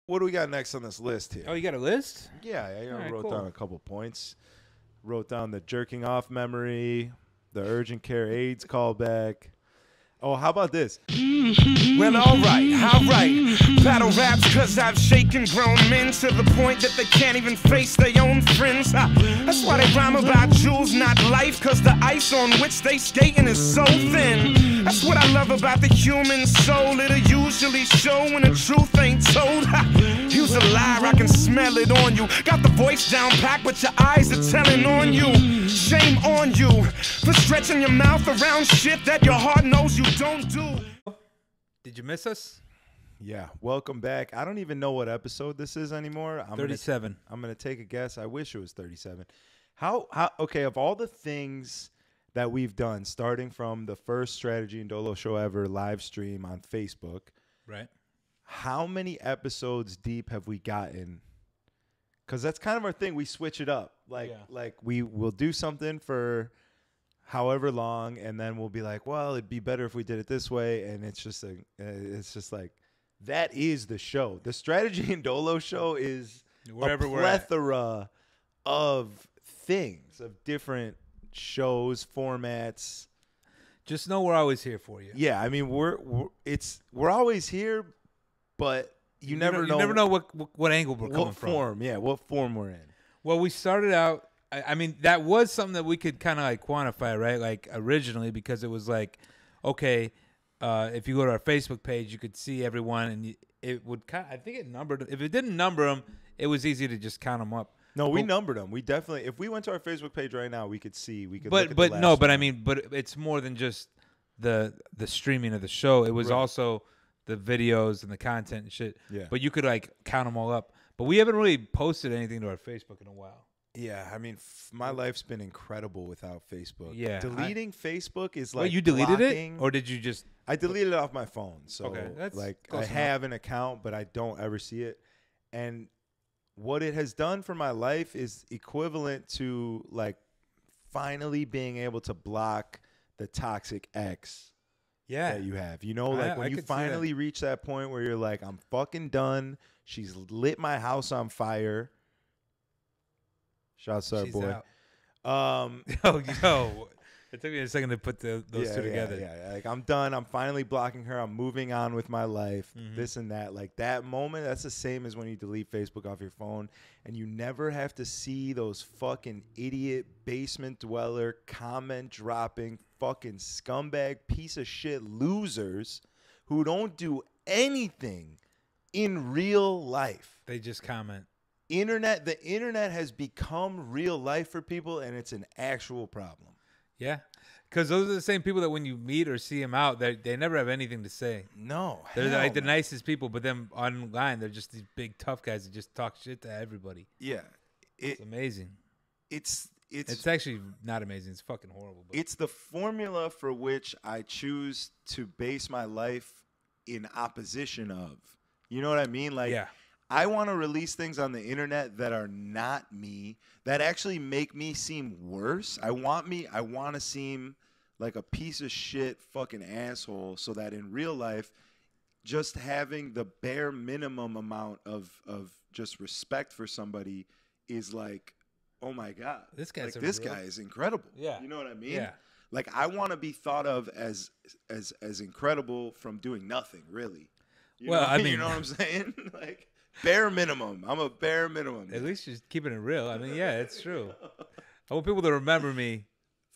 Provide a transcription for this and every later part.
What do we got next on this list here? Oh, you got a list? Yeah, I All right, wrote cool. down a couple points. Wrote down the jerking off memory, the urgent care AIDS callback. Oh, how about this? Well, alright. Battle raps cause I've shaken grown men to the point that they can't even face their own friends. That's why they rhyme about jewels, not life, cause the ice on which they skating is so thin. That's what I love about the human soul. It'll usually show when the truth ain't told. You's a liar, I can smell it on you. Got the voice down packed, but your eyes are telling on you. Shame on you for stretching your mouth around shit that your heart knows you don't do. Did you miss us? Yeah, welcome back. I don't even know what episode this is anymore. 37. I'm gonna take a guess. I wish it was 37. Okay, of all the things that we've done, starting from the first Strategy and Dolo show ever live stream on Facebook, Right. how many episodes deep have we gotten? Because that's kind of our thing. We switch it up. Like we will do something for however long, and then we'll be like, well, it'd be better if we did it this way. And it's just like that is the show. The Strategy and Dolo show is Wherever a we're at. plethora of things, of different shows, formats. Just know we're always here for you. Yeah, I mean we're always here, but you never know what angle we're coming what from. form. Yeah, what form we're in. Well, we started out. I mean, that was something that we could kind of like quantify, right? Like originally, because it was like, okay, if you go to our Facebook page, you could see everyone, and it would kind. I think it numbered. If it didn't number them, it was easy to just count them up. No, we numbered them. We definitely. If we went to our Facebook page right now, we could see. We could. But look at the no, last but I one. mean, but it's more than just the streaming of the show. It was Right. also the videos and the content and shit. Yeah. But you could like count them all up. But we haven't really posted anything to our Facebook in a while. Yeah, I mean, my life's been incredible without Facebook. Yeah, deleting Facebook is like. Wait, you deleted blocking. it, or did you just? I deleted it off my phone. So Okay, that's like I close enough. have an account, but I don't ever see it. And what it has done for my life is equivalent to like finally being able to block the toxic ex Yeah. that you have. You know, like I when you could see that. finally reach that point where you're like, I'm fucking done. She's lit my house on fire. Shouts to our She's boy. out. Yo, it took me a second to put those two together. Yeah. Like I'm done. I'm finally blocking her. I'm moving on with my life. Mhm. This and that. Like that moment, that's the same as when you delete Facebook off your phone and you never have to see those fucking idiot basement dweller comment dropping fucking scumbag piece of shit losers who don't do anything in real life. They just comment. The internet has become real life for people, and it's an actual problem. Yeah, because those are the same people that when you meet or see them out, they never have anything to say. No, They're hell like the no. nicest people, but then online they're just these big tough guys that just talk shit to everybody. Yeah, It's amazing. it's It's actually not amazing. It's fucking horrible. But it's the formula for which I choose to base my life in opposition of. You know what I mean? Like, yeah, I want to release things on the internet that are not me, that actually make me seem worse. I want to seem like a piece of shit fucking asshole so that in real life, just having the bare minimum amount of just respect for somebody is like, oh my God. This guy's like, this guy is incredible. Yeah. You know what I mean? Yeah. Like I want to be thought of as incredible from doing nothing, really. You Well, know, I mean- you know what I'm saying? Like bare minimum. I'm a bare minimum. At least you're keeping it real. I mean, yeah, it's true. I want people to remember me,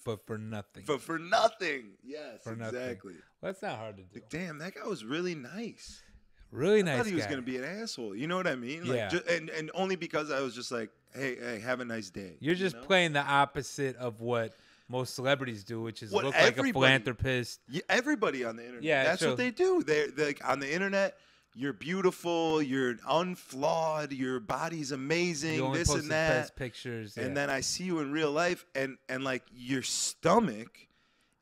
but for nothing. For nothing. Yes, For nothing. exactly. Well, that's not hard to do. Like, damn, that guy was really nice. Really I nice thought he was guy. gonna be an asshole. You know what I mean? Like, Yeah. and only because I was just like, hey, have a nice day. You're just you know? playing the opposite of what most celebrities do, which is What look like a everybody- philanthropist. Yeah, everybody on the internet. Yeah, that's true. what they do. They're like on the internet. You're beautiful. You're unflawed. Your body's amazing. You only This post and the that. best pictures. And yeah. then I see you in real life, and like your stomach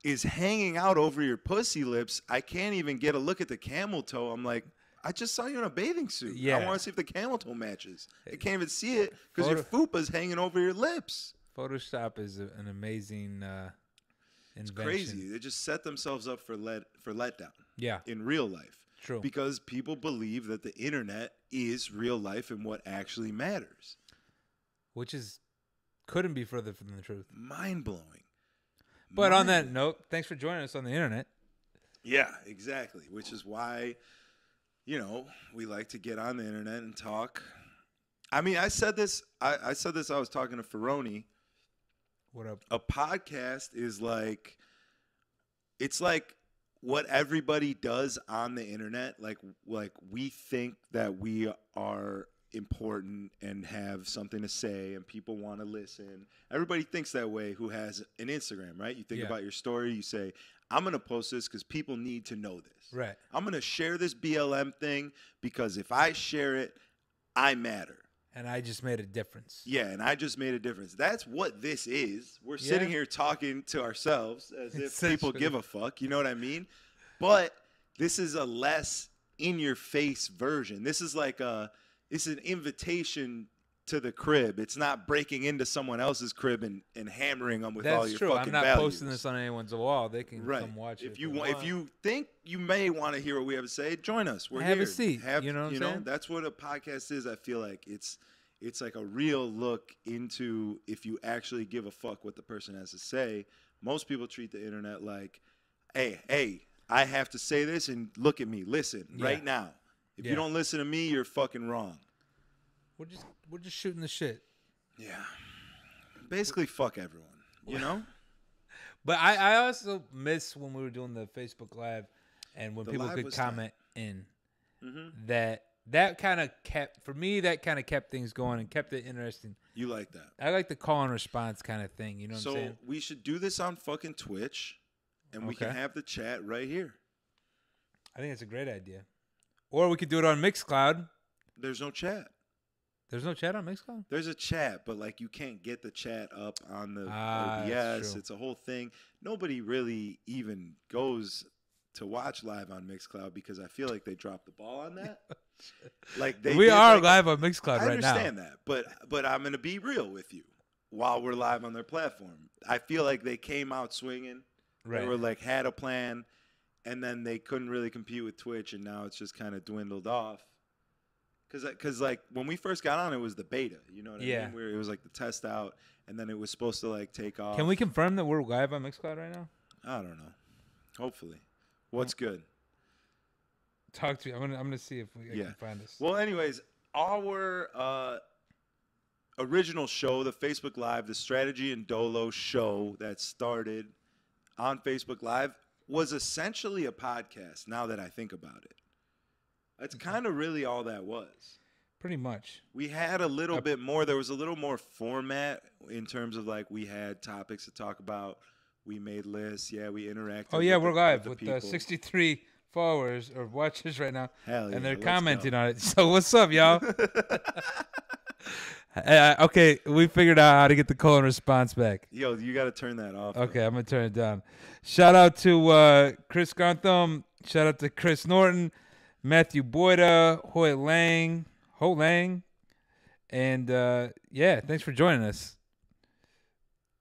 is hanging out over your pussy lips. I can't even get a look at the camel toe. I'm like, I just saw you in a bathing suit. Yeah. I want to see if the camel toe matches. I can't even see it because your fupa's hanging over your lips. Photoshop is an amazing invention. Crazy. They just set themselves up for letdown Yeah. in real life. True. Because people believe that the internet is real life and what actually matters. Which couldn't be further from the truth. Mind-blowing. But on that note, thanks for joining us on the internet. Yeah, exactly. Which is why, we like to get on the internet and talk. I mean, I said this. I said this. I was talking to Ferroni. What up? A podcast is like, it's like what everybody does on the internet. Like we think that we are important and have something to say and people want to listen. Everybody thinks that way who has an Instagram, right? You think about your story, you say, I'm going to post this because people need to know this. Right. I'm going to share this BLM thing because if I share it, I matter. And I just made a difference. Yeah, and I just made a difference. That's what this is. We're sitting here talking to ourselves as if people give a fuck. You know what I mean? But this is a less in-your-face version. This is like it's an invitation to the crib. It's not breaking into someone else's crib and hammering them with all your fucking values. I'm not posting this on anyone's wall. They can come watch it. If you think you may want to hear what we have to say, join us. We're have here. A seat. You know what I'm saying? That's what a podcast is. I feel like it's like a real look into if you actually give a fuck what the person has to say. Most people treat the internet like, hey, I have to say this and look at me. Listen right now. If you don't listen to me, you're fucking wrong. We're just shooting the shit. Yeah. Basically, fuck everyone. You know? But I also miss when we were doing the Facebook Live and when people could comment in. Mm-hmm. That kind of kept things going and kept it interesting. You like that? I like the call and response kind of thing. You know what I'm saying? So we should do this on fucking Twitch, and we can have the chat right here. I think it's a great idea. Or we could do it on Mixcloud. There's no chat. There's no chat on Mixcloud? There's a chat, but like you can't get the chat up on the OBS. It's a whole thing. Nobody really even goes to watch live on Mixcloud because I feel like they dropped the ball on that. We are live on Mixcloud right now. I understand that, but I'm going to be real with you. While we're live on their platform, I feel like they came out swinging. Right. They were like had a plan, and then they couldn't really compete with Twitch, and now it's just kind of dwindled off. Because like when we first got on, it was the beta. You know what I mean? Where it was like the test out, and then it was supposed to like take off. Can we confirm that we're live on Mixcloud right now? I don't know. Hopefully. What's good? Talk to me. I'm gonna see if I can find us. Well, anyways, our original show, the Facebook Live, the Strategy and Dolo show that started on Facebook Live, was essentially a podcast. Now that I think about it. That's kind of really all that was. Pretty much. We had a little bit more. There was a little more format in terms of like we had topics to talk about. We made lists. Yeah, we interacted. Oh, yeah, we're live with 63 followers or watchers right now. Hell yeah. And they're commenting on it. So what's up, y'all? Okay, we figured out how to get the call and response back. Yo, you got to turn that off. Okay, I'm going to turn it down. Shout out to Chris Grantham. Shout out to Chris Norton. Matthew Boyda, Ho Lang, and thanks for joining us.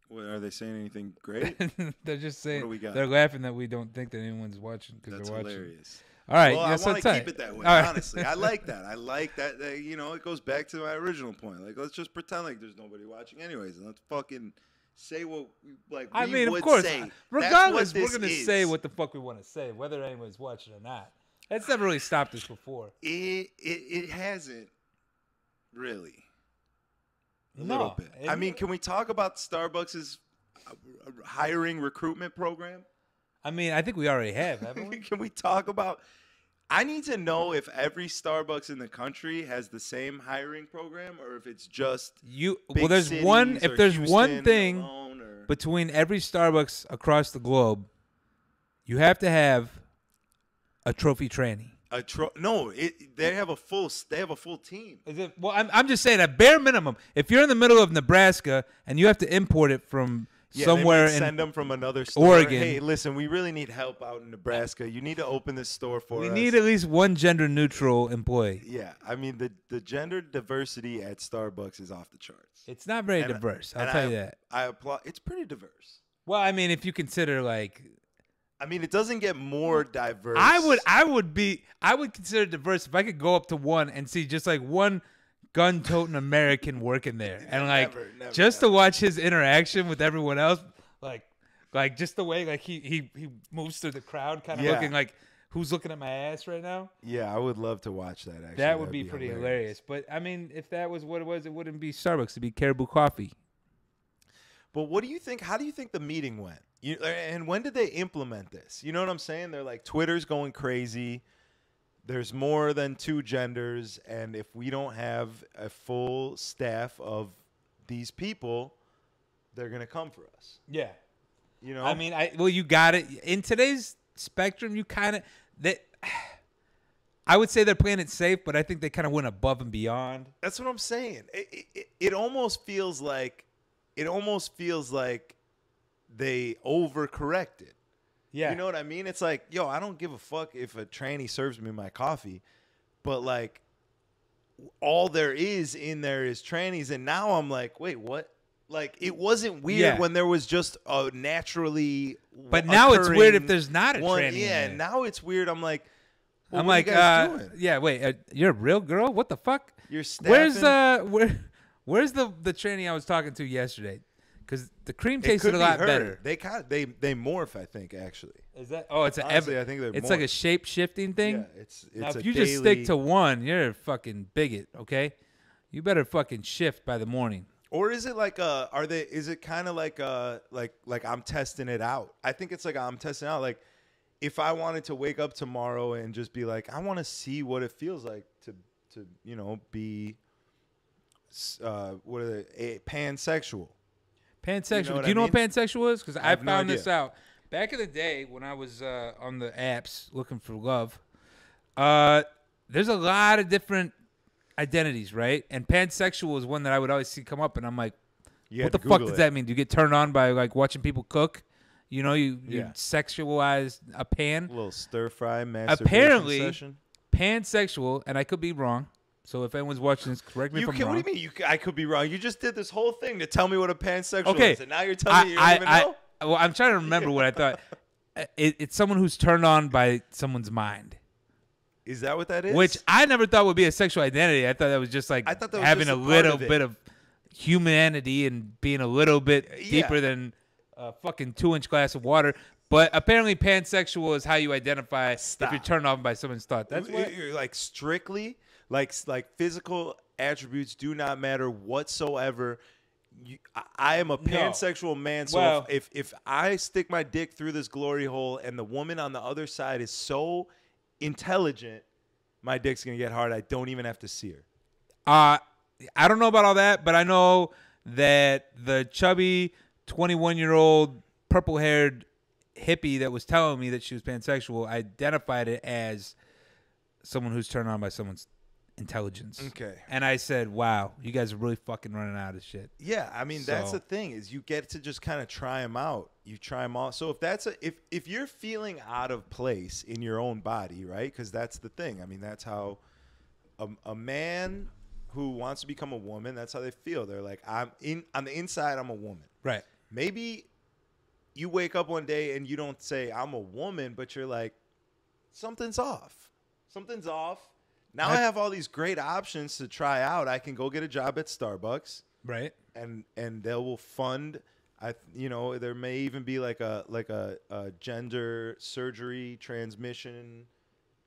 Well, are they saying anything great? They're just saying what do we got? They're laughing that we don't think that anyone's watching because they're watching. That's hilarious. All right, well, I want to keep it that way. All right. Honestly, I like that. I like that. It goes back to my original point. Like, let's just pretend like there's nobody watching, anyways, and let's fucking say what we would of course, say. Regardless, we're gonna say what the fuck we want to say, whether anyone's watching or not. That's never really stopped us before. It hasn't really. A No, little bit. I mean, can we talk about Starbucks' hiring recruitment program? I mean, I think we already have, haven't we? Can we talk about? I need to know if every Starbucks in the country has the same hiring program, or if it's just there's one. If there's one thing between every Starbucks across the globe, you have to have a trophy trainee. They have a full team. Is it? Well, I'm just saying at bare minimum. If you're in the middle of Nebraska and you have to import it from somewhere they send them from another store. Oregon. Hey, listen, we really need help out in Nebraska. You need to open this store for us. We need at least one gender neutral employee. Yeah, I mean the gender diversity at Starbucks is off the charts. It's not very diverse. I'll tell you that. I applaud. It's pretty diverse. Well, I mean, if you consider like I mean, it doesn't get more diverse. I would consider it diverse if I could go up to one and see just like one gun-toting American working there, and like never, to watch his interaction with everyone else, like just the way like he moves through the crowd, kind of looking like who's looking at my ass right now. Yeah, I would love to watch that. Actually, That would be pretty hilarious. But I mean, if that was what it was, it wouldn't be Starbucks. It'd be Caribou Coffee. But what do you think? How do you think the meeting went? And when did they implement this? You know what I'm saying? They're like, Twitter's going crazy. There's more than 2 genders, and if we don't have a full staff of these people, they're gonna come for us. Yeah. You know? I mean, you got it. In today's spectrum, you kind of that. I would say they're playing it safe, but I think they kind of went above and beyond. That's what I'm saying. It almost feels like they overcorrected. Yeah. You know what I mean? It's like, yo, I don't give a fuck if a tranny serves me my coffee, but like all there is in there is trannies, and now I'm like, wait, what? Like, it wasn't weird when there was just a naturally. But now it's weird if there's not a tranny. Yeah, now it's weird. I'm like, well, I'm what like, are you guys doing? yeah, wait, you're a real girl? What the fuck? You're staffing? Where's the tranny I was talking to yesterday? Because the cream tasted a lot better. They morph, I think, actually. Is that? Oh, it's Honestly, I think they're it's like a shape shifting thing. Yeah, it's now, a if you just stick to one, you're a fucking bigot. Okay, you better fucking shift by the morning. Or is it like is it kind of like I'm testing it out? I think it's like I'm testing out. Like, if I wanted to wake up tomorrow and just be like, I want to see what it feels like to be pansexual. Pansexual. Do you know what pansexual is? Because I found this out back in the day when I was on the apps looking for love. There's a lot of different identities, right? And pansexual is one that I would always see come up, and I'm like, what the fuck does that mean? Do you get turned on by like watching people cook? You know, you sexualize a pan. A little stir fry masturbation apparently, session. Pansexual, and I could be wrong. So if anyone's watching this, correct me if I'm wrong. What do you mean? I could be wrong. You just did this whole thing to tell me what a pansexual is, and now you're telling me you don't even know? Well, I'm trying to remember what I thought. It's someone who's turned on by someone's mind. Is that what that is? Which I never thought would be a sexual identity. I thought that was just like having a little bit of humanity and being a little bit deeper than a fucking 2-inch glass of water. But apparently pansexual is how you identify if you're turned on by someone's thought. That's what you're like strictly like physical attributes do not matter whatsoever. I am a pansexual man, so if I stick my dick through this glory hole and the woman on the other side is so intelligent, my dick's gonna get hard. I don't even have to see her. I don't know about all that, but I know that the chubby 21-year-old purple-haired hippie that was telling me that she was pansexual identified it as someone who's turned on by someone's intelligence. Okay. And I said, wow, you guys are really fucking running out of shit. Yeah, I mean, that's the thing is you get to just kind of try them out. You try them all. So if you're feeling out of place in your own body, right? Because that's the thing. I mean, that's how a man who wants to become a woman, that's how they feel. They're like, on the inside, I'm a woman. Right. Maybe you wake up one day and you don't say I'm a woman, but you're like, something's off. Something's off. Now I have all these great options to try out. I can go get a job at Starbucks, right? And they will fund. There may even be like a gender surgery transmission,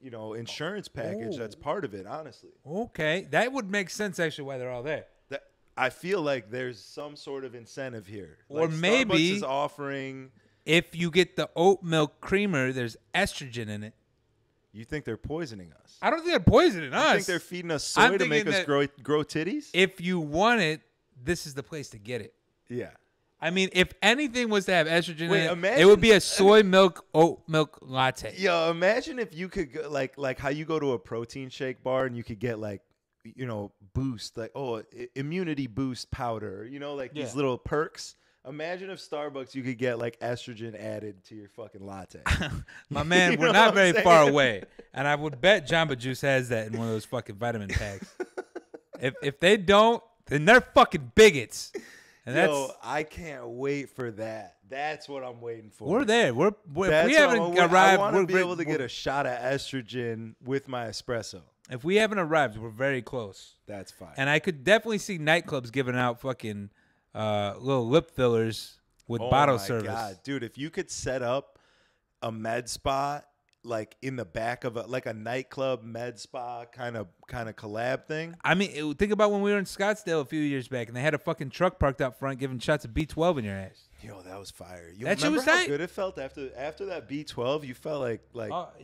insurance package that's part of it. Honestly, okay, that would make sense actually. Why they're all there. I feel like there's some sort of incentive here, or like maybe Starbucks is offering. If you get the oat milk creamer, there's estrogen in it. You think they're poisoning us? I don't think they're poisoning us. You think they're feeding us soy to make us grow titties? If you want it, this is the place to get it. Yeah. I mean, if anything was to have estrogen in it, it would be a soy milk, oat milk latte. Yo, imagine if you could go, like how you go to a protein shake bar and you could get like, boost, like, immunity boost powder, these little perks. Imagine if Starbucks, you could get like estrogen added to your fucking latte. My man, we're not very far away. And I would bet Jamba Juice has that in one of those fucking vitamin packs. If they don't, then they're fucking bigots. And that's Yo, I can't wait for that. That's what I'm waiting for. we're there. We're if That's we what haven't I arrived. want to We're be able to get a shot of estrogen with my espresso. If we haven't arrived, we're very close. That's fine. And I could definitely see nightclubs giving out fucking little lip fillers with bottle service. God, dude, if you could set up a med spa like in the back of a nightclub med spa kind of collab thing. I mean, think about when we were in Scottsdale a few years back, and they had a fucking truck parked out front giving shots of B12 in your ass. Yo, that was fire. You That shit remember was how tight. good it felt after that B12? You felt like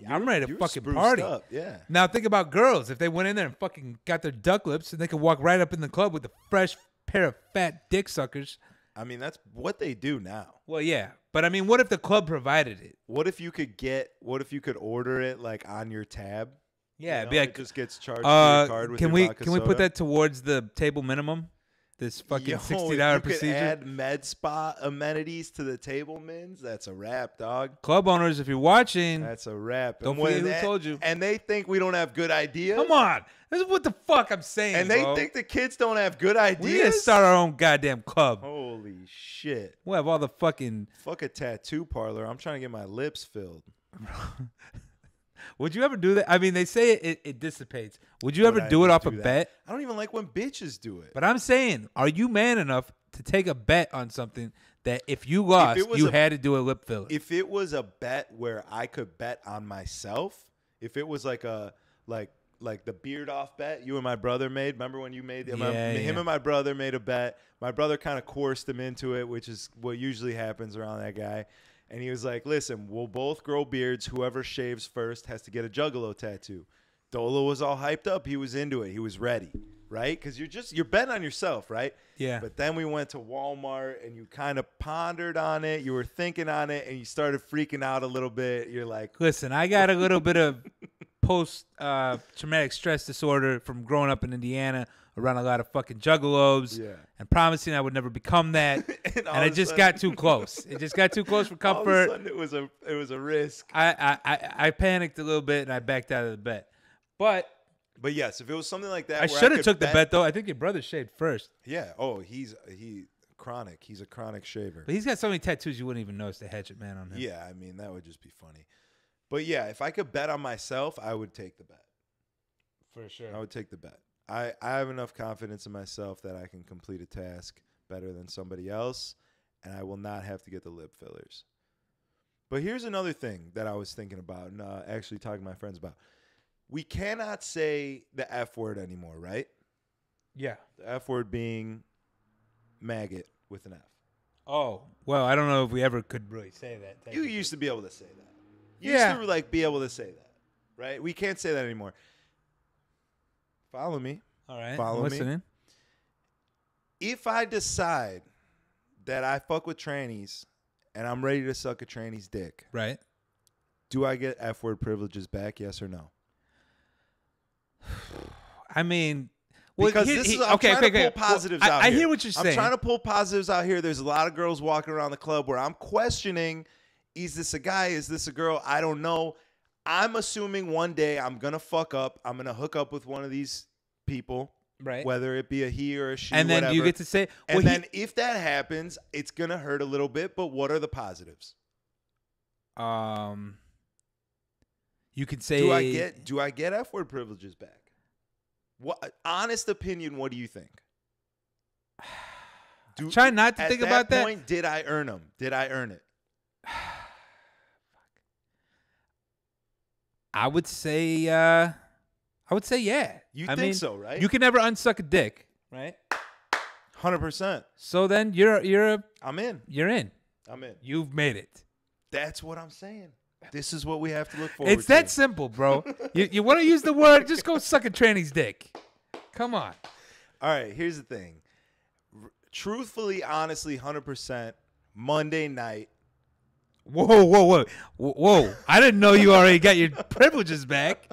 I'm ready to you were fucking spruced party. up. Yeah. Now think about girls. If they went in there and fucking got their duck lips, and they could walk right up in the club with a fresh pair of fat dick suckers. I mean, that's what they do now. Well, yeah. But I mean, what if the club provided it? What if you could order it like on your tab? Yeah, You it'd be know, like, it just gets charged to your card with can your we vodka can we soda? put that towards the table minimum? This fucking Yo, $60 if you procedure. could add med spa amenities to the table mins, that's a wrap, dog. Club owners, if you're watching, That's a wrap. Don't And when forget who told you. And they think we don't have good ideas. come on. This is what the fuck I'm saying, And they bro. think the kids don't have good we ideas. need to start our own goddamn club. Holy shit. We'll have all the fucking... Fuck a tattoo parlor. I'm trying to get my lips filled. Would you ever do that? I mean, they say it dissipates. Would you ever Would I do it just off do a that? bet? I don't even like when bitches do it. But I'm saying, are you man enough to take a bet on something that if you lost, was you a- had to do a lip filler? If it was a bet where I could bet on myself, if it was like a like the beard off bet you and my brother made. Remember when you made him and my brother made a bet. My brother kind of coerced him into it, which is what usually happens around that guy. And he was like, "Listen, we'll both grow beards. Whoever shaves first has to get a Juggalo tattoo." Dolo was all hyped up. He was into it. He was ready, right? Because you're betting on yourself, right? Yeah. But then we went to Walmart and you kind of pondered on it. You were thinking on it and you started freaking out a little bit. You're like, Listen, I got a little bit of post-traumatic stress disorder from growing up in Indiana around a lot of fucking juggalos Yeah. and promising I would never become that. And all and of it a just sudden- got too close. It just got too close for all of a comfort. sudden it was a risk. I panicked a little bit and I backed out of the bet. But But yes, if it was something like that, I where should have could took the bet though. I think your brother shaved first. Yeah. Oh, he's chronic. He's a chronic shaver. But he's got so many tattoos you wouldn't even notice the hatchet man on him. Yeah, I mean that would just be funny. But yeah, if I could bet on myself, I would take the bet. For sure. I would take the bet. I have enough confidence in myself that I can complete a task better than somebody else, and I will not have to get the lip fillers. But here's another thing that I was thinking about and actually talking to my friends about. We cannot say the F word anymore, right? Yeah. The F word being maggot with an F. Oh, well, I don't know if we ever could really say that. You technically. used to be able to say that. You Yeah. used to like be able to say that, right? We can't say that anymore. Follow me. All right. Follow I'm me. listening. If I decide that I fuck with trannies and I'm ready to suck a tranny's dick, Right. do I get F word privileges back? Yes or no? I mean, well, Because here- this is he- I'm trying to pull Well, positives I out I here. hear what you're saying. I'm trying to pull positives out here. There's a lot of girls walking around the club where I'm questioning, is this a guy? Is this a girl? I don't know. I'm assuming one day I'm going to fuck up. I'm going to hook up with one of these people, Right. whether it be a he or a she, and then whatever. you get to say, And well, then if that happens, it's going to hurt a little bit, but what are the positives? you could say, Do I get F word privileges back? What honest opinion, what do you think? Try not to at think about that. Point, did I earn them? Did I earn it? I would say yeah. You I think mean, so, right? You can never unsuck a dick, right? 100%. So then you're I'm in. in. I'm in. You've made it. That's what I'm saying. This is what we have to look forward It's to. that simple, bro. you want to use the word? Just go suck a tranny's dick. Come on. All right, here's the thing. Truthfully, honestly, 100%, Monday night. Whoa! I didn't know you already got your privileges back.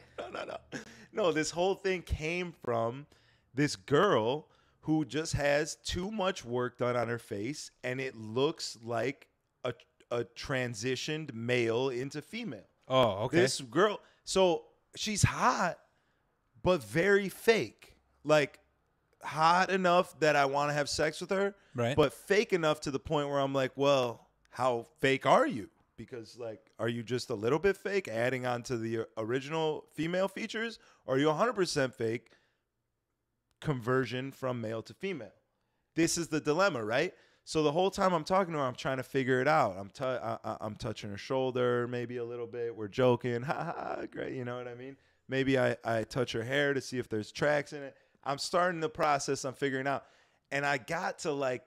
No, this whole thing came from this girl who just has too much work done on her face, and it looks like a transitioned male into female. Oh, okay. This girl, so she's hot, but very fake. Like hot enough that I want to have sex with her, Right. but fake enough to the point where I'm like, well, how fake are you? Because, like, are you just a little bit fake, adding on to the original female features, or are you 100% fake, conversion from male to female? This is the dilemma, right? So the whole time I'm talking to her, I'm trying to figure it out. I'm touching her shoulder maybe a little bit. We're joking. Ha ha, great. You know what I mean? Maybe I touch her hair to see if there's tracks in it. I'm starting the process. I'm figuring out. And I got to like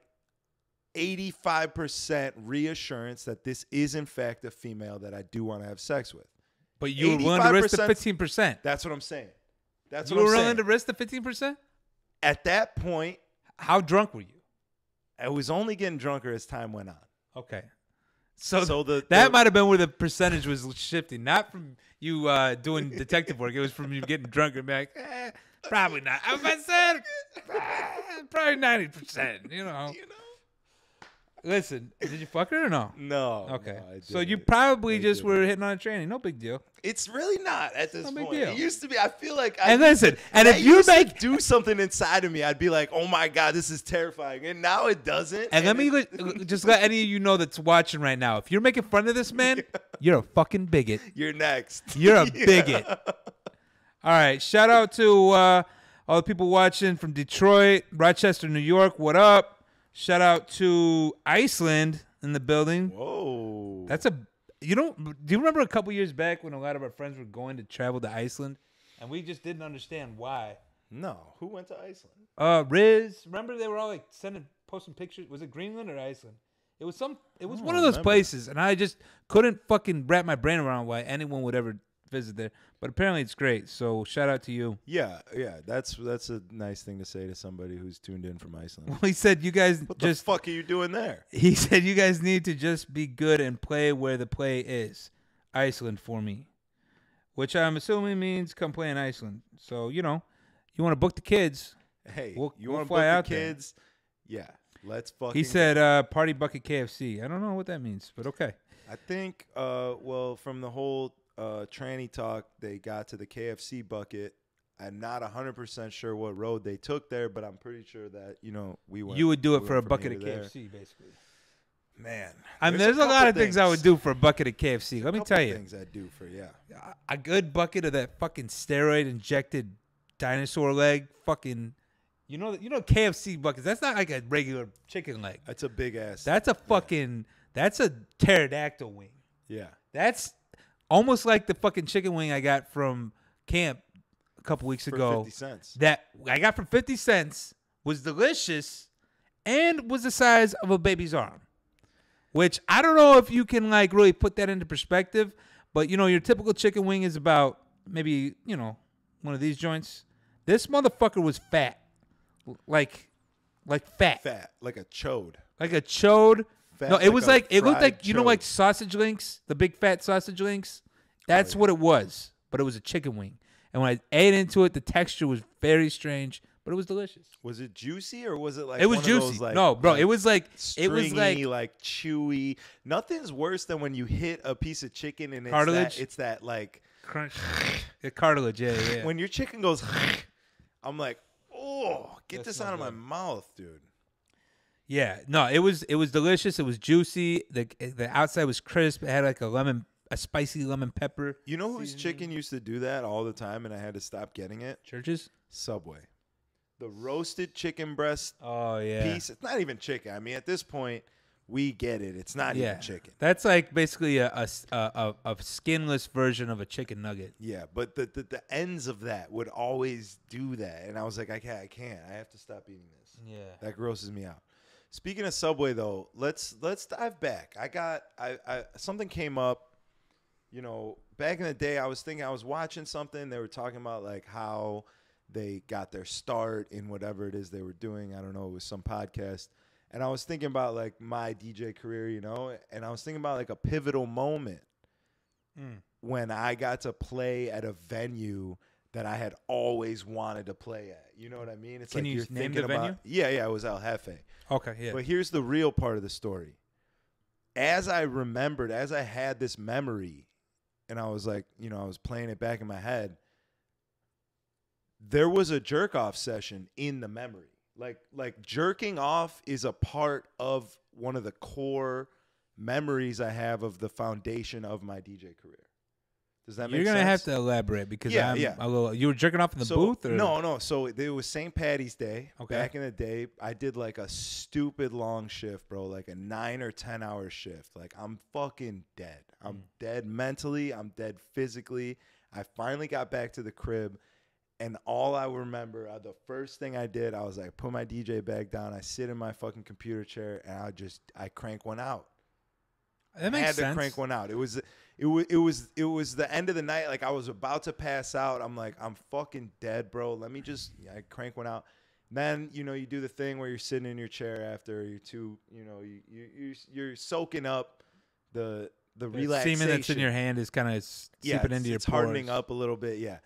85% reassurance that this is, in fact, a female that I do want to have sex with. But you were willing to risk the 15%. That's what I'm saying. That's You what I'm were saying. willing to risk the 15%? At that point, How drunk were you? I was only getting drunker as time went on. Okay. So that that might have been where the percentage was shifting, not from you doing detective work. It was from you getting drunk and being like, probably not. I said probably 90%, you know. Listen, did you fuck her or no? No. Okay. No, I So you didn't. probably I just were didn't. hitting on a tranny. No big deal. It's really not at this No big point. deal. It used to be. I feel like. And listen, and if you make do something inside of me, I'd be like, "Oh my god, this is terrifying," and now it doesn't. And let me just let any of you know that's watching right now. If you're making fun of this man, you're a fucking bigot. You're next. You're a bigot. All right. Shout out to all the people watching from Detroit, Rochester, New York. What up? Shout out to Iceland in the building. Whoa. That's a do you remember a couple years back when a lot of our friends were going to travel to Iceland and we just didn't understand why? No. Who went to Iceland? Riz, remember they were all like posting pictures. Was it Greenland or Iceland? It was one of those remember. places, and I just couldn't fucking wrap my brain around why anyone would ever visit there. But apparently it's great. So shout out to you. Yeah. That's a nice thing to say to somebody who's tuned in from Iceland. Well, he said you guys What just the fuck are you doing there? He said you guys need to just be good and play where the play is. Iceland for me. Which I'm assuming means come play in Iceland. So, you want to book the kids. Hey, We'll you want to fly book out the there. kids? Yeah. Let's fucking. He said party bucket KFC. I don't know what that means, but okay. I think, well, from the whole tranny talk, they got to the KFC bucket. I'm not 100% sure what road they took there, but I'm pretty sure that, we went. You would do it we for a went from bucket here of to there. KFC, basically. Man. I mean, there's a lot couple of things I would do for a bucket of KFC. Let me Couple tell you. things I'd do for, yeah. A good bucket of that fucking steroid-injected dinosaur leg fucking... You know KFC buckets, that's not like a regular chicken leg. That's a big ass. That's a fucking... That's a pterodactyl wing. Yeah. That's almost like the fucking chicken wing I got from camp a couple weeks For ago. 50 cents. That I got from 50 cents was delicious and was the size of a baby's arm. Which I don't know if you can like really put that into perspective, but your typical chicken wing is about maybe, one of these joints. This motherfucker was fat. Like fat. Fat. Like a chode. Like a chode. Fat No, it was like it looked fried like chode. like sausage links, the big fat sausage links. That's what it was, but it was a chicken wing. And when I ate into it, the texture was very strange, but it was delicious. Was it juicy or was it like It was one juicy. Of those, like, No, bro, like it was like stringy, like chewy. Nothing's worse than when you hit a piece of chicken and Cartilage? it's that like crunch. Cartilage, yeah. when your chicken goes I'm like, oh, get That this smells out of my good. mouth, dude. Yeah, no, it was delicious. It was juicy. The outside was crisp. It had like a spicy lemon pepper. You know whose chicken used to do that all the time and I had to stop getting it? Churches? Subway. The roasted chicken breast Oh yeah. piece. It's not even chicken. I mean, at this point, we get it. It's not Yeah, even chicken. that's like basically a skinless version of a chicken nugget. Yeah, but the ends of that would always do that, and I was like, I can't. I have to stop eating this. Yeah. That grosses me out. Speaking of Subway, though, let's dive back. I something came up. Back in the day, I was watching something. They were talking about like how they got their start in whatever it is they were doing. I don't know. It was some podcast. And I was thinking about like my DJ career, and I was thinking about like a pivotal moment when I got to play at a venue that I had always wanted to play at. You know what I mean? It's Can like you you're name thinking the about. venue? Yeah, it was El Jefe. Okay, yeah. But here's the real part of the story. As I had this memory, and I was like, I was playing it back in my head, there was a jerk off session in the memory. Like jerking off is a part of one of the core memories I have of the foundation of my DJ career. Does that make sense? You're gonna have to elaborate because I'm a little. You were jerking off in the booth, or no? So it was St. Patty's Day. Okay. Back in the day, I did like a stupid long shift, bro, like a 9 or 10 hour shift. Like I'm fucking dead. I'm dead mentally. I'm dead physically. I finally got back to the crib, and all I remember, the first thing I did, I was like, put my DJ bag down. I sit in my fucking computer chair, and I crank one out. That makes sense. I had to crank one out. It was the end of the night. Like I was about to pass out. I'm like, I'm fucking dead, bro. Let me just I crank one out. Then you do the thing where you're sitting in your chair after you're soaking up the relaxation. Semen that's in your hand is kind of seeping into your it's pores. hardening up a little bit, yeah.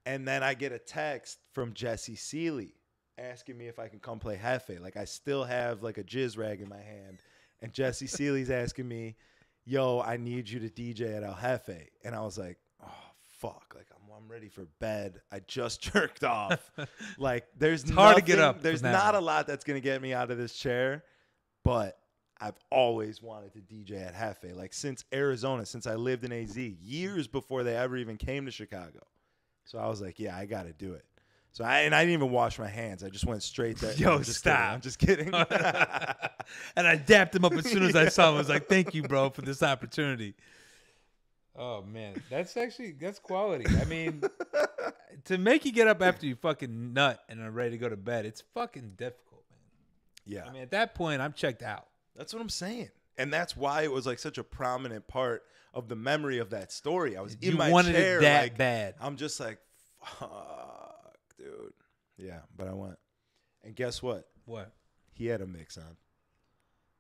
And then I get a text from Jesse Seeley asking me if I can come play Hefe. Like I still have like a jizz rag in my hand, and Jesse Seeley's asking me, yo, I need you to DJ at El Jefe. And I was like, oh, fuck. Like, I'm ready for bed. I just jerked off. Like, it's hard to get up. There's not a lot that's going to get me out of this chair. But I've always wanted to DJ at Jefe. Like, since Arizona, since I lived in AZ, years before they ever even came to Chicago. So I was like, yeah, I got to do it. So I didn't even wash my hands. I just went straight there. Yo, stop. I'm just kidding. And I dapped him up as soon as I saw him. I was like, thank you, bro, for this opportunity. Oh, man. That's quality. I mean, to make you get up after you fucking nut and are ready to go to bed, it's fucking difficult, man. Yeah. I mean, at that point, I'm checked out. That's what I'm saying. And that's why it was like such a prominent part of the memory of that story. I was in my chair. You wanted it that like, bad. I'm just like, fuck. Dude. Yeah, but I went. And guess what? What? He had a mix on.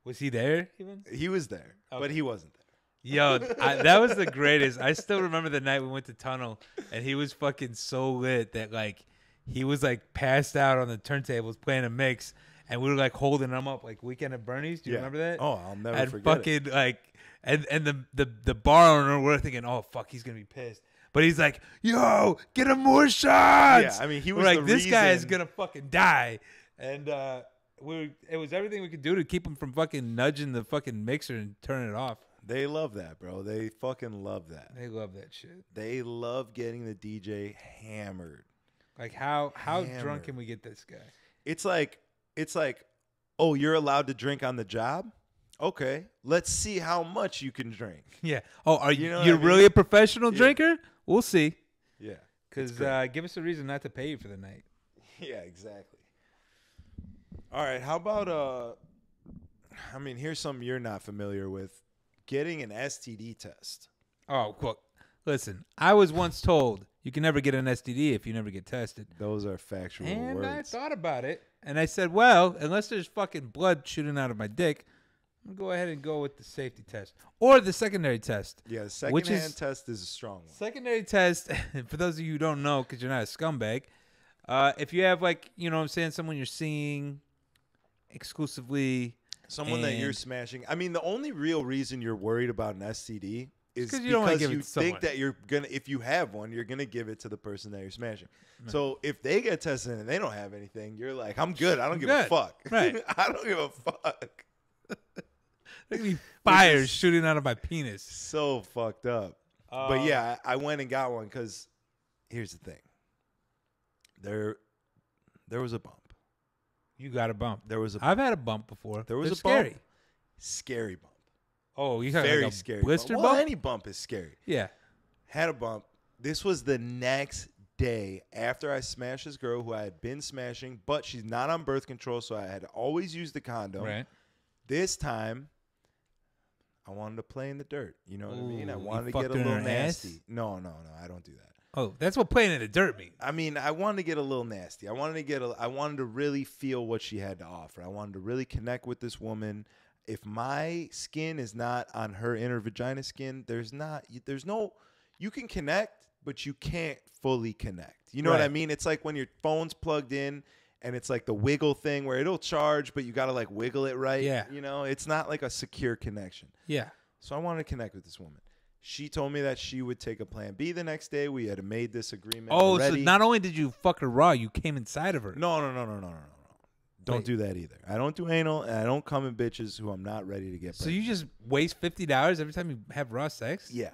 Was he there even? He was there, but he wasn't there. Yo, that was the greatest. I still remember the night we went to Tunnel, and he was fucking so lit that, like, he was, like, passed out on the turntables playing a mix, and we were, like, holding him up, like, Weekend at Bernie's. Do you remember that? Oh, I'll never and forget fucking, it. like, and the bar owner, we're thinking, oh, fuck, he's going to be pissed. But he's like, yo, get him more shots. Yeah, I mean, he was we're like, the this guy is reason- going to fucking die. And it was everything we could do to keep him from fucking nudging the fucking mixer and turning it off. They love that, bro. They fucking love that. They love that shit. They love getting the DJ hammered. Like, how Hammered. drunk can we get this guy? It's like, oh, you're allowed to drink on the job? Okay, let's see how much you can drink. Yeah. Oh, are You know what you're I mean? really a professional Yeah. drinker? We'll see. Yeah. Because give us a reason not to pay you for the night. Yeah, exactly. All right, how about I mean, here's something you're not familiar with. Getting an STD test. Oh, well, listen, I was once told you can never get an STD if you never get tested. Those are factual And words. I thought about it, and I said, well, unless there's fucking blood shooting out of my dick, I'm going to go ahead and go with the safety test. Or the secondary test. Yeah, the Which secondhand is- test is a strong one. Secondary test, for those of you who don't know, because you're not a scumbag, if you have, like, you know what I'm saying, someone you're seeing exclusively. Someone that you're and- smashing. I mean, the only real reason you're worried about an STD is 'cause you don't wanna because give it you to someone. think that you're going to, if you have one, you're going to give it to the person that you're smashing. So if they get tested and they don't have anything, you're like, I'm good. I don't give a good. fuck. Right. I don't give a fuck. There could be fires shooting out of my penis. So fucked up. But yeah, I went and got one because here's the thing. There was a bump. You got a bump. There was a I've had a bump before. There was They're a bump. scary. Scary bump. Oh, you had Very like a scary. blister bump. Well, bump? any bump is scary. Yeah. Had a bump. This was the next day after I smashed this girl who I had been smashing, but she's not on birth control, so I had always used the condom. Right. This time, I wanted to play in the dirt. You know what I mean? I Ooh, wanted you to get a fucked her in little her ass? nasty. No, I don't do that. Oh, that's what playing in the dirt means. I mean, I wanted to get a little nasty. I wanted to really feel what she had to offer. I wanted to really connect with this woman. If my skin is not on her inner vagina skin, there's no, you can connect, but you can't fully connect. You know what I Right. mean? It's like when your phone's plugged in and it's like the wiggle thing where it'll charge, but you got to like wiggle it right. Yeah. You know, it's not like a secure connection. Yeah. So I wanted to connect with this woman. She told me that she would take a plan B the next day. We had made this agreement. Oh, already. so not only did you fuck her raw, you came inside of her. No. Don't Wait. do that either. I don't do anal, and I don't come in bitches who I'm not ready to get. So pregnant. you just waste $50 every time you have raw sex? Yeah,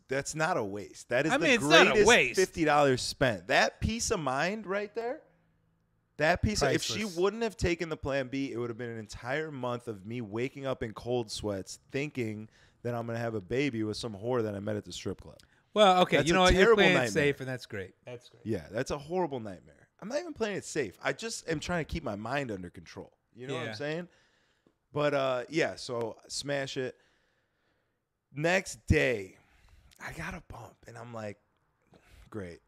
that's not a waste. That is I mean, the it's not a greatest waste. $50 spent. That peace of mind right there. That piece of, if she Priceless. wouldn't have taken the plan B, it would have been an entire month of me waking up in cold sweats thinking that I'm going to have a baby with some whore that I met at the strip club. Well, okay, That's you a know what? You're terrible playing it nightmare. safe, and that's great. That's great. Yeah, that's a horrible nightmare. I'm not even playing it safe. I just am trying to keep my mind under control. You know what Yeah. I'm saying? But yeah, so smash it. Next day, I got a bump, and I'm like, great.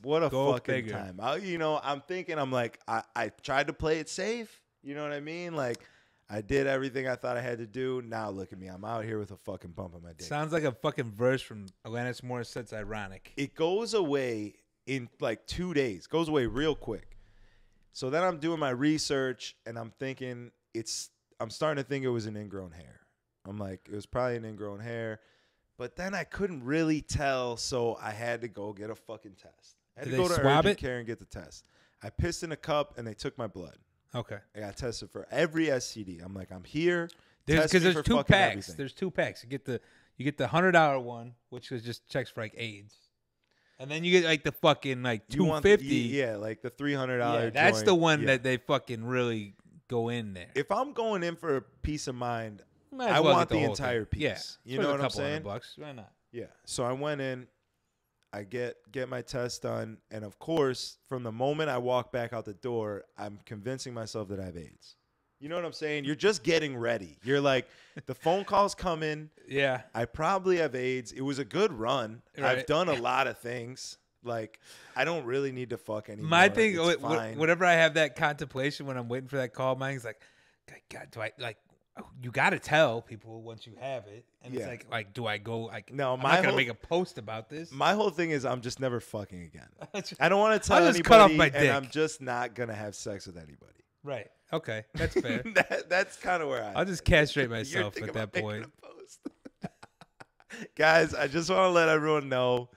What a Go fucking figure. time. I'm thinking, I'm like, I tried to play it safe. You know what I mean? Like, I did everything I thought I had to do. Now look at me. I'm out here with a fucking bump on my dick. Sounds like a fucking verse from Alanis Morissette's Ironic. It goes away in like 2 days. Goes away real quick. So then I'm doing my research, and I'm thinking I'm starting to think it was an ingrown hair. I'm like, it was probably an ingrown hair. But then I couldn't really tell, so I had to go get a fucking test. I had Did to they go to swab urgent it? care and get the test. I pissed in a cup, and they took my blood. Okay. I got tested for every STD. I'm like, I'm here. Because Test me there's for 2 fucking packs. everything. There's 2 packs. You get the $100 one, which is just checks for like AIDS. And then you get like the fucking like You want the- $250. yeah, like the $300. Yeah, that's joint. the one Yeah. that they fucking really go in there. If I'm going in for a peace of mind, Might as I well want get the whole entire thing. piece. Yeah, You for know a what I'm couple saying? $100. Why not? Yeah. So I went in, I get my test done, and of course, from the moment I walk back out the door, I'm convincing myself that I have AIDS. You know what I'm saying? You're just getting ready. You're like, the phone calls come in. Yeah. I probably have AIDS. It was a good run. Right. I've done a lot of things. Like, I don't really need to fuck anymore. My thing, It's fine. whenever I have that contemplation when I'm waiting for that call, mine's like, God, do I like? You got to tell people once you have it, and Yeah. it's like, do I go? Like, No, I'm my not gonna whole- make a post about this. My whole thing is I'm just never fucking again. I don't want to tell I'll just anybody, cut off my and dick. I'm just not going to have sex with anybody. Right. Okay. That's fair. That's kind of where I'll just castrate myself You're at thinking that about making point. a post. Guys, I just want to let everyone know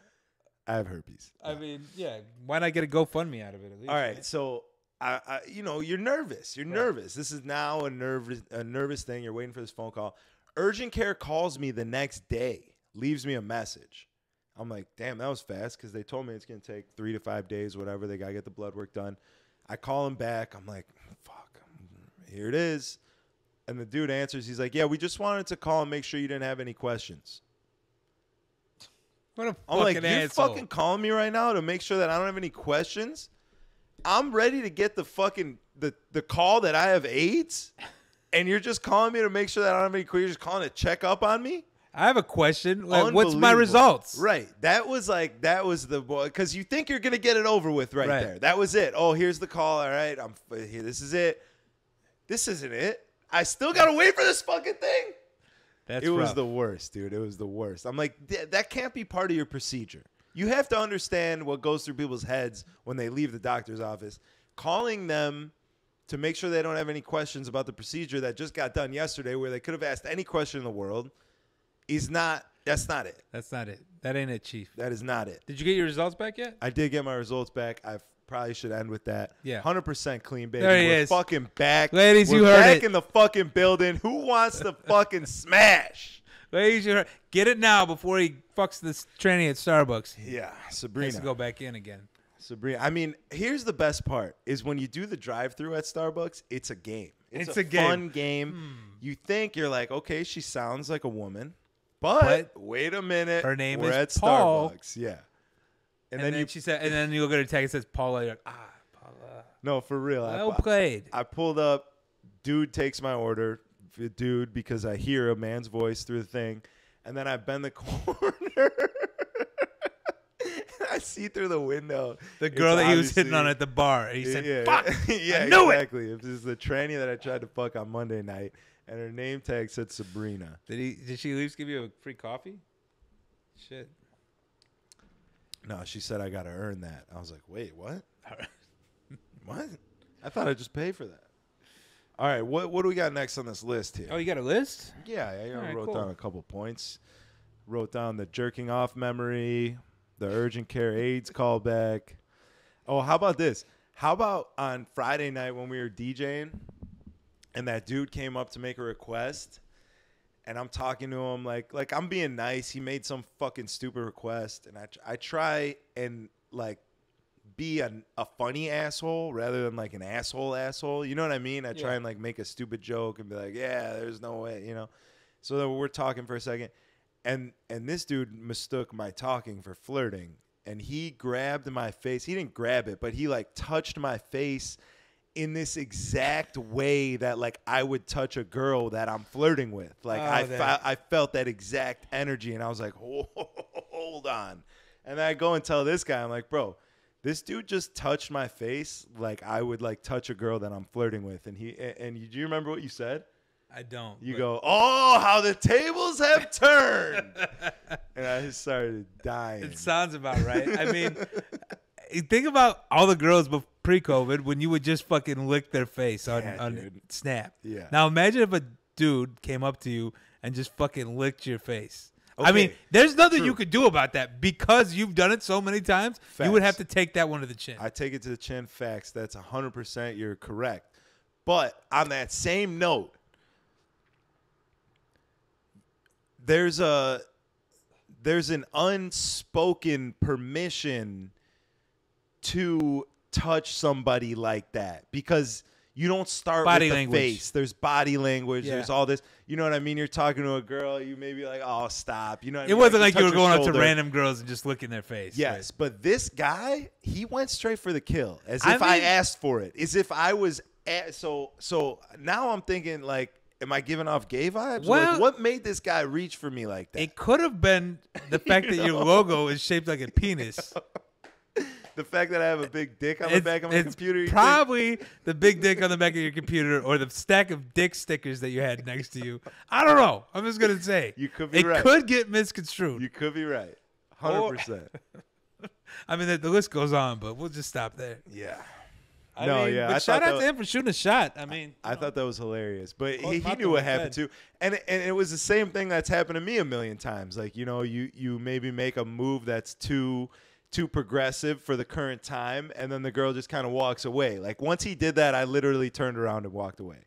I have herpes. I mean, yeah. Why not get a GoFundMe out of it at least? All right, so I you're nervous. You're nervous. This is now a nervous thing. You're waiting for this phone call. Urgent care calls me the next day, leaves me a message. I'm like, damn, that was fast because they told me it's gonna take 3 to 5 days, whatever. They gotta get the blood work done. I call him back. I'm like, fuck, here it is. And the dude answers. He's like, yeah, we just wanted to call and make sure you didn't have any questions. What a I'm fucking like, you're asshole. fucking calling me right now to make sure that I don't have any questions? I'm ready to get the fucking the call that I have AIDS, and you're just calling me to make sure that I don't have any questions. You're just calling to check up on me? I have a question. Like, what's my Unbelievable. results? Right. That was the boy, because you think you're gonna get it over with right there. That was it. Oh, here's the call. All right, I'm here. This is it. This isn't it. I still gotta wait for this fucking thing. That's It was rough. the worst, dude. It was the worst. I'm like, that can't be part of your procedure. You have to understand what goes through people's heads when they leave the doctor's office. Calling them to make sure they don't have any questions about the procedure that just got done yesterday, where they could have asked any question in the world, that's not it. That's not it. That ain't it, Chief. That is not it. Did you get your results back yet? I did get my results back. I probably should end with that. Yeah. 100% clean, baby. There he We're is. fucking back. Ladies, We're you heard back it. in the fucking building. Who wants to fucking smash? Ladies, you heard. Get it now before he fucks this tranny at Starbucks. Yeah, Has Sabrina. to go back in again. Sabrina. I mean, here's the best part is when you do the drive-through at Starbucks, it's a game. It's a a game. fun game. You think you're like, okay, she sounds like a woman, but wait a minute. Her name we're is at Paul. Starbucks. Yeah. And then she said, and then you look at her tag and says Paula. You're like, Paula. No, for real. Well played. I pulled up. Dude takes my order. Dude, because I hear a man's voice through the thing. And then I bend the corner. I see through the window. The girl It's that he was hitting on obviously- at the bar. And he said, yeah, fuck. yeah, I knew it. exactly. It was the tranny that I tried to fuck on Monday night. And her name tag said Sabrina. Did she at least give you a free coffee? Shit. No, she said I got to earn that. I was like, wait, what? What? I thought I'd just pay for that. All right, what do we got next on this list here? Oh, you got a list? Yeah, I All right, wrote cool. down a couple points. Wrote down the jerking off memory, the urgent care AIDS callback. Oh, how about this? How about on Friday night when we were DJing and that dude came up to make a request and I'm talking to him like I'm being nice. He made some fucking stupid request and I try and like be a funny asshole rather than like an asshole. You know what I mean? I try and like make a stupid joke and be like, yeah, there's no way, you know? So then we're talking for a second. And this dude mistook my talking for flirting. And he grabbed my face. He didn't grab it, but he like touched my face in this exact way that like I would touch a girl that I'm flirting with. Like I felt that exact energy and I was like, hold on. And then I go and tell this guy, I'm like, bro, this dude just touched my face like I would like touch a girl that I'm flirting with. And do you remember what you said? I don't. You go, oh, how the tables have turned. And I just started dying. It sounds about right. I mean, think about all the girls pre-COVID when you would just fucking lick their face on Snap. Yeah. Now imagine if a dude came up to you and just fucking licked your face. Okay. I mean, there's nothing you could do about that because you've done it so many times. Facts. You would have to take that one to the chin. I take it to the chin. Facts. That's 100%. You're correct. But on that same note, there's an unspoken permission to touch somebody like that because you don't start body with the language. face. There's body language. Yeah. There's all this. You know what I mean? You're talking to a girl. You may be like, oh, stop. You know what I mean? It wasn't like you were touch going her up to shoulder. random girls and just licking their face. Yes, right? but this guy, he went straight for the kill as if I asked for it. As if I was so now I'm thinking like, am I giving off gay vibes? Well, like, what made this guy reach for me like that? It could have been the fact that your logo is shaped like a penis. The fact that I have a big dick on the back of my computer. Probably the big dick on the back of your computer or the stack of dick stickers that you had next to you. I don't know. I'm just going to say. You could be right. It could get misconstrued. You could be right. 100%. I mean, the list goes on, but we'll just stop there. Yeah. But shout out to him for shooting a shot. I mean, I thought that was hilarious, but he knew what happened too, and it was the same thing that's happened to me a million times. Like you maybe make a move that's too progressive for the current time, and then the girl just kind of walks away. Like once he did that, I literally turned around and walked away.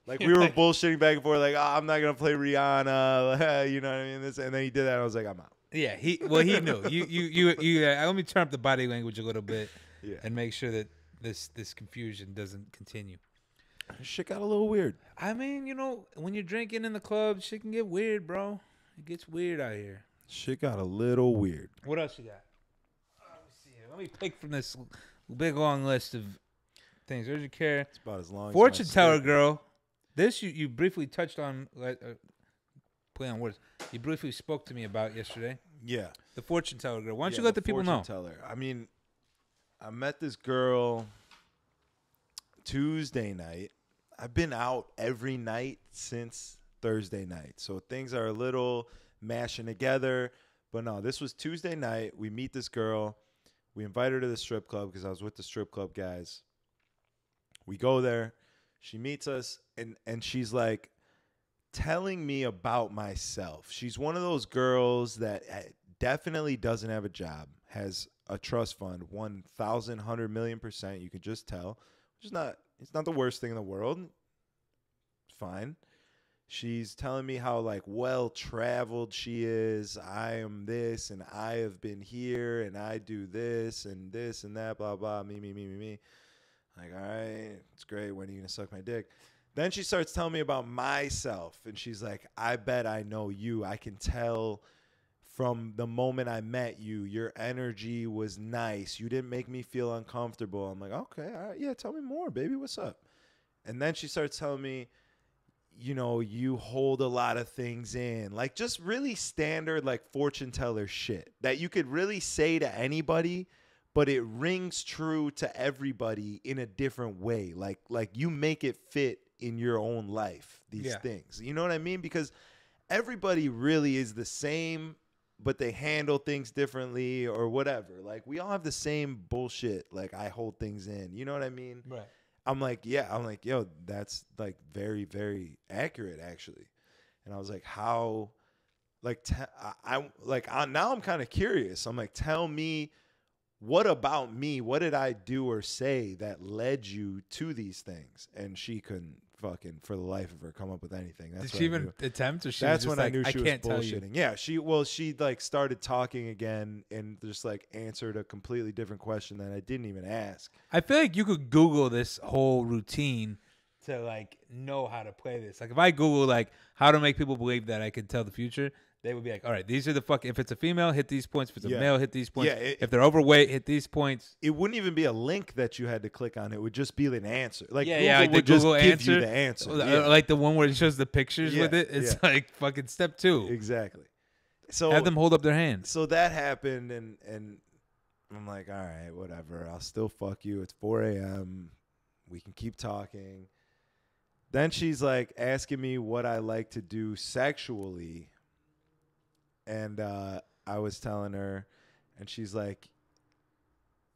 Like we were bullshitting back and forth, like I'm not gonna play Rihanna, you know what I mean? And then he did that, and I was like, I'm out. Yeah, he knew. You let me turn up the body language a little bit, and make sure that this confusion doesn't continue. Shit got a little weird. I mean, when you're drinking in the club, shit can get weird, bro. It gets weird out here. Shit got a little weird. What else you got? Let me see. Let me pick from this big long list of things. Urgent care. It's about as long. Fortune teller girl. This you briefly touched on. Play on words. You briefly spoke to me about yesterday. Yeah. The fortune teller girl. Why don't you let the people know? Teller. I mean, I met this girl Tuesday night. I've been out every night since Thursday night. So things are a little mashing together. But no, this was Tuesday night. We meet this girl. We invite her to the strip club because I was with the strip club guys. We go there. She meets us, and she's like telling me about myself. She's one of those girls that definitely doesn't have a job, has a trust fund, 1,000, 100 million%. You can just tell. It's not the worst thing in the world. It's fine. She's telling me how like well traveled she is. I am this and I have been here and I do this and that, blah, blah, me. Like, all right, it's great. When are you going to suck my dick? Then she starts telling me about myself. And she's like, I bet I know you. I can tell from the moment I met you, your energy was nice. You didn't make me feel uncomfortable. I'm like, okay, all right, yeah, tell me more, baby. What's up? And then she starts telling me, you hold a lot of things in. Like just really standard like fortune teller shit that you could really say to anybody, but it rings true to everybody in a different way. Like you make it fit in your own life, these things. You know what I mean? Because everybody really is the same, but they handle things differently or whatever. Like we all have the same bullshit. Like I hold things in. You know what I mean? Right. I'm like, yo, that's like very, very accurate actually. And I was like, how Like, now I'm kind of curious. I'm like, tell me, what about me? What did I do or say that led you to these things? And she couldn't fucking, for the life of her, come up with anything. That's Did she even attempt, or she that's was just when like, I knew she was can't tell you? bullshitting. Yeah, she like started talking again and just like answered a completely different question that I didn't even ask. I feel like you could Google this whole routine to like know how to play this. Like if I Google like how to make people believe that I can tell the future, they would be like, all right, these are the if it's a female, hit these points. If it's a male, hit these points. Yeah, if they're overweight, hit these points. It wouldn't even be a link that you had to click on. It would just be an answer. Like Yeah, Google like would the Google just answer, give you the answer. Like the one where it shows the pictures with it. It's like fucking step 2. Exactly. So have them hold up their hands. So that happened, and I'm like, all right, whatever. I'll still fuck you. It's 4 a.m. We can keep talking. Then she's like asking me what I like to do sexually. And I was telling her, and she's like,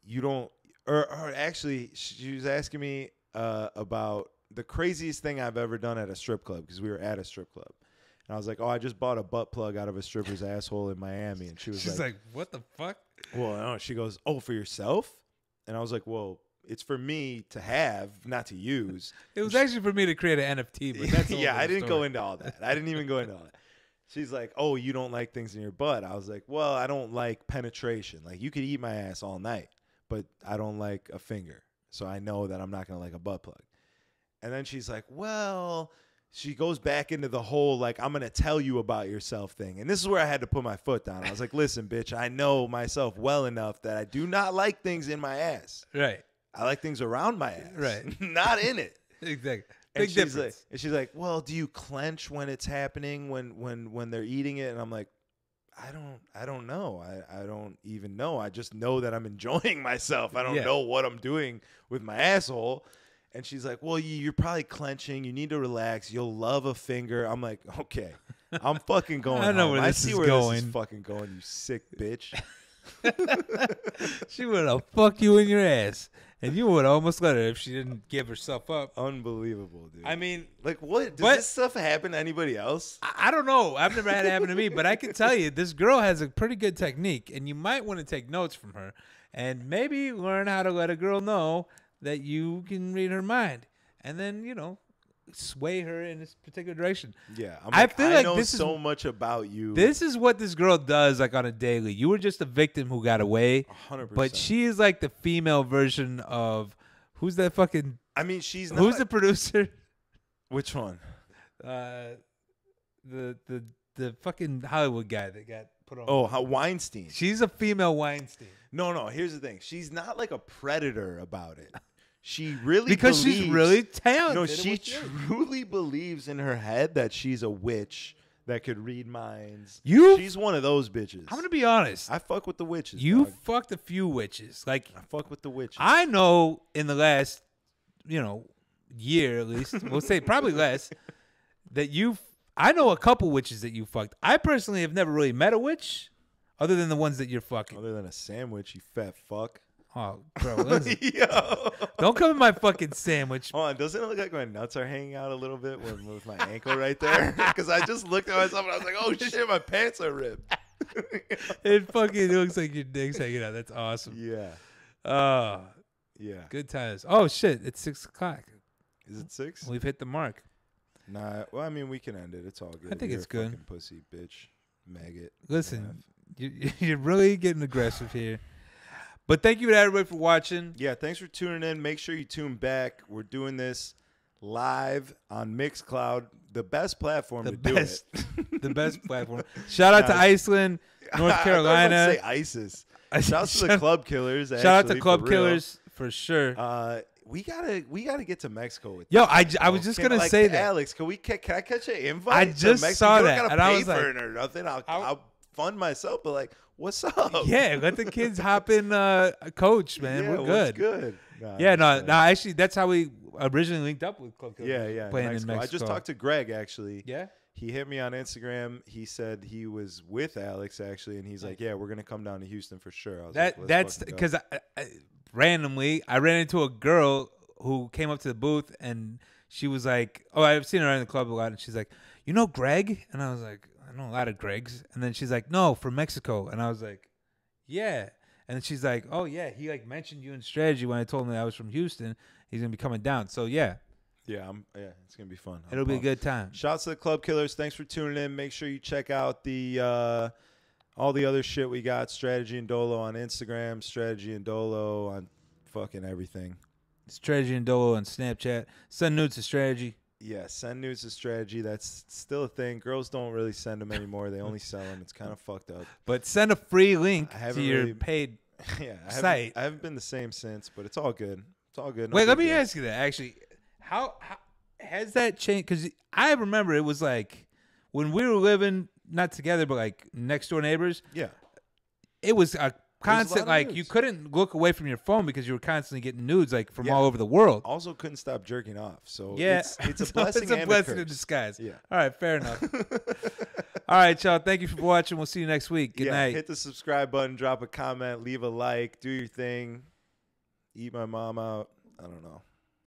you don't, or actually, she was asking me about the craziest thing I've ever done at a strip club, because we were at a strip club. And I was like, oh, I just bought a butt plug out of a stripper's asshole in Miami. And she's like, what the fuck? Well, no. She goes, oh, for yourself? And I was like, well, it's for me to have, not to use. It was actually for me to create an NFT, but that's yeah, I didn't go into all that. I didn't even go into all that. She's like, oh, you don't like things in your butt. I was like, well, I don't like penetration. Like, you could eat my ass all night, but I don't like a finger. So I know that I'm not going to like a butt plug. And then she's like, well, she goes back into the whole, like, I'm going to tell you about yourself thing. And this is where I had to put my foot down. I was like, listen, bitch, I know myself well enough that I do not like things in my ass. Right. I like things around my ass. Right. Not in it. Exactly. And Big difference. she's like, well, do you clench when it's happening, when they're eating it? And I'm like, I don't know. I don't even know. I just know that I'm enjoying myself. I don't know what I'm doing with my asshole. And she's like, well, you're probably clenching. You need to relax. You'll love a finger. I'm like, okay, I'm fucking going I know home. where this see is where going. this is fucking going, you sick bitch. She would have fucked you in your ass. And you would almost let her if she didn't give herself up. Unbelievable, dude. I mean, like, what? Does this stuff happen to anybody else? I don't know. I've never had it happen to me, but I can tell you this girl has a pretty good technique, and you might want to take notes from her and maybe learn how to let a girl know that you can read her mind, and then, you know, sway her in this particular direction. Yeah, I feel like know this so much about you. This is what this girl does, like on a daily. You were just a victim who got away, 100%. but she is like the female version of who's that fucking? I mean, she's not, who's the producer? Which one? The fucking Hollywood guy that got put on. Oh, Weinstein. She's a female Weinstein. No. Here's the thing. She's not like a predator about it. She really because believes, she's really talented. No, she truly believes in her head that she's a witch that could read minds. She's one of those bitches. I'm gonna be honest. I fuck with the witches. You dog. fucked a few witches. Like I fuck with the witches. I know in the last, year at least, we'll say probably less, that I know a couple witches that you fucked. I personally have never really met a witch, other than the ones that you're fucking. Other than a sandwich, you fat fuck. Oh, bro, listen. Yo. Don't come in my fucking sandwich. Hold on, doesn't it look like my nuts are hanging out a little bit with my ankle right there? Because I just looked at myself and I was like, oh shit, my pants are ripped. It fucking looks like your dick's hanging out. That's awesome. Yeah. Yeah. Good times. Oh shit, it's 6:00. Is it 6? We've hit the mark. Nah, well, I mean, we can end it. It's all good. I think You're it's a good. fucking pussy, bitch. Maggot. Listen, you're really getting aggressive here. But thank you to everybody for watching. Yeah, thanks for tuning in. Make sure you tune back. We're doing this live on Mixcloud, the best platform to do it. The best platform. Shout out to Iceland, North Carolina. I was about to say ISIS. Shout out to the Club Killers. Shout out to Club Killers for sure. We gotta get to Mexico with. Yo, I was just gonna say that. Alex, can I catch an invite? I just saw you that, don't gotta and I pay was for like, it or nothing. I'll fund myself, but like, what's up? Yeah, let the kids hop in, coach, man. Yeah, we're good. what's good? No. Actually, that's how we originally linked up with Club Killers. Yeah, playing Mexico. in Mexico. I just talked to Greg actually. Yeah. He hit me on Instagram. He said he was with Alex actually, and he's like, "Yeah, we're gonna come down to Houston for sure." I was like, that's because randomly I ran into a girl who came up to the booth and she was like, "Oh, I've seen her in the club a lot," and she's like, "You know Greg?" And I was like, I know a lot of Gregs. And then she's like, no, from Mexico. And I was like, yeah. And then she's like, oh, yeah, he like mentioned you in strategy when I told him that I was from Houston. He's going to be coming down. So, yeah. Yeah, it's going to be fun. It'll be a good time. Shouts to the Club Killers. Thanks for tuning in. Make sure you check out the all the other shit we got. Strategy and Dolo on Instagram. Strategy and Dolo on fucking everything. Strategy and Dolo on Snapchat. Send nudes to Strategy. Yeah, send nudes to Strategy. That's still a thing. Girls don't really send them anymore. They only sell them. It's kind of fucked up. But send a free link to your paid site. I haven't been the same since, but it's all good. It's all good. Wait, let me ask you that. Actually, how has that changed? Because I remember it was like when we were living not together, but like next door neighbors. Yeah, it was a constant like nudes. you couldn't look away from your phone because you were constantly getting nudes like from all over the world. Also, couldn't stop jerking off. So yeah, it's a blessing. It's a blessing in disguise. Yeah. All right, fair enough. All right, y'all. Thank you for watching. We'll see you next week. Good night. Hit the subscribe button, drop a comment, leave a like, do your thing, eat my mom out. I don't know.